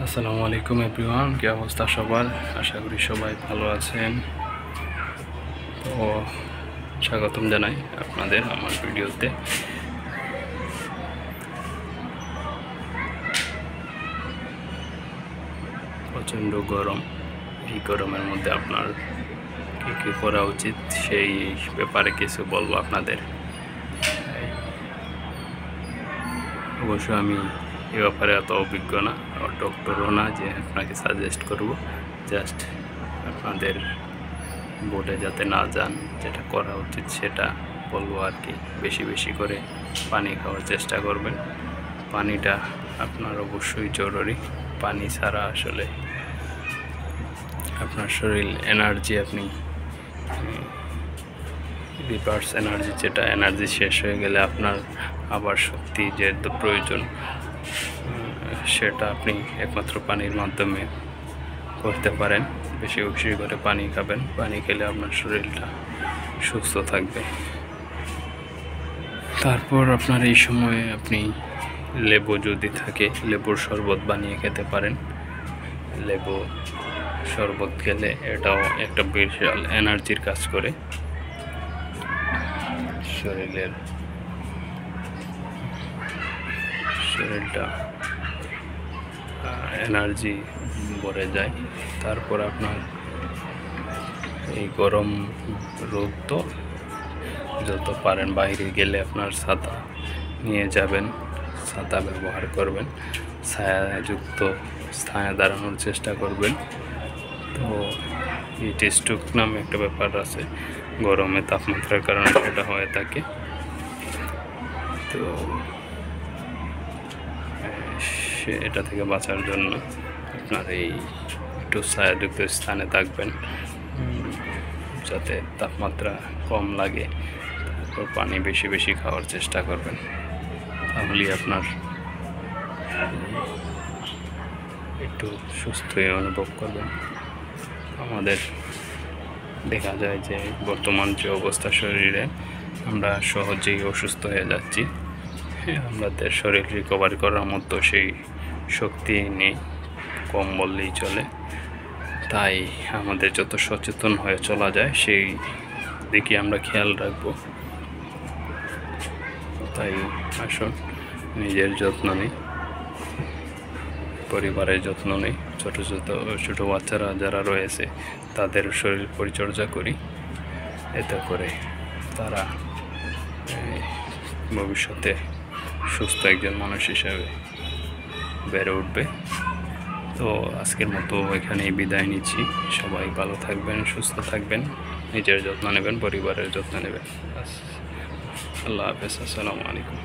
আসসালামু আলাইকুম এভরিওয়ান, কি অবস্থা সবার? আশা করি সবাই ভালো আছেন। তো স্বাগতম জানাই আপনাদের আমার ভিডিওতে। প্রচণ্ড গরম, এই গরমের মধ্যে আপনার কী কী করা উচিত সেই ব্যাপারে কিছু বলবো আপনাদের। অবশ্য আমি এ ব্যাপারে এত অভিজ্ঞ না, ডক্টরও না যে আপনাকে সাজেস্ট করব। জাস্ট আপনাদের বলে যাতে না যান, যেটা করা উচিত সেটা বলবো আর কি। বেশি বেশি করে পানি খাওয়ার চেষ্টা করবেন। পানিটা আপনার অবশ্যই জরুরি। পানি ছাড়া আসলে আপনার শরীর এনার্জি, আপনি রিভার্স এনার্জি, যেটা এনার্জি শেষ হয়ে গেলে আপনার আবার শক্তি যে প্রয়োজন, সেটা আপনি একমাত্র পানির মাধ্যমে করতে পারেন। বেশি বেশি করে পানি খাবেন। পানি খেলে আপনার শরীরটা সুস্থ থাকবে। তারপর আপনার এই সময়ে আপনি লেবু যদি থাকে, লেবুর শরবত বানিয়ে খেতে পারেন। লেবু শরবত খেলে এটাও একটা বিশাল এনার্জির কাজ করে। শরীরটা এনার্জি ভরে যায়। তারপর আপনার এই গরম রোদ, তো যত পারেন বাইরে গেলে আপনার ছাতা নিয়ে যাবেন, ছাতা ব্যবহার করবেন, ছায়াযুক্ত স্থানে দাঁড়ানোর চেষ্টা করবেন। তো হিট স্ট্রোক নামে একটা ব্যাপার আছে, গরমে তাপমাত্রার কারণে সেটা হয়ে থাকে। তো এটা থেকে বাঁচার জন্য আপনার এই একটু ছায়াযুক্ত স্থানে থাকবেন, যাতে তাপমাত্রা কম লাগে। তারপর পানি বেশি বেশি খাওয়ার চেষ্টা করবেন, তাহলেই আপনার একটু সুস্থই অনুভব করবেন। আমাদের দেখা যায় যে বর্তমান যে অবস্থা শরীরে, আমরা সহজেই অসুস্থ হয়ে যাচ্ছি। আমাদের শরীর রিকভারি করার মতো সেই শক্তি নেই, কম বললেই চলে। তাই আমাদের যত সচেতন হয়ে চলা যায় সেই দিকে আমরা খেয়াল রাখব। তাই আসুন নিজের যত্ন নিই, পরিবারের যত্ন নিই। ছোটো বাচ্চারা যারা রয়েছে তাদের শরীর পরিচর্যা করি। এতে করে তারা ভবিষ্যতে সুস্থ একজন মানুষ হিসেবে বেড়ে উঠবে। তো আজকের মতো এখানেই বিদায় নিচ্ছি। সবাই ভালো থাকবেন, সুস্থ থাকবেন, নিজের যত্ন নেবেন, পরিবারের যত্ন নেবেন। আল্লাহ হাফেজ। আসসালামু আলাইকুম।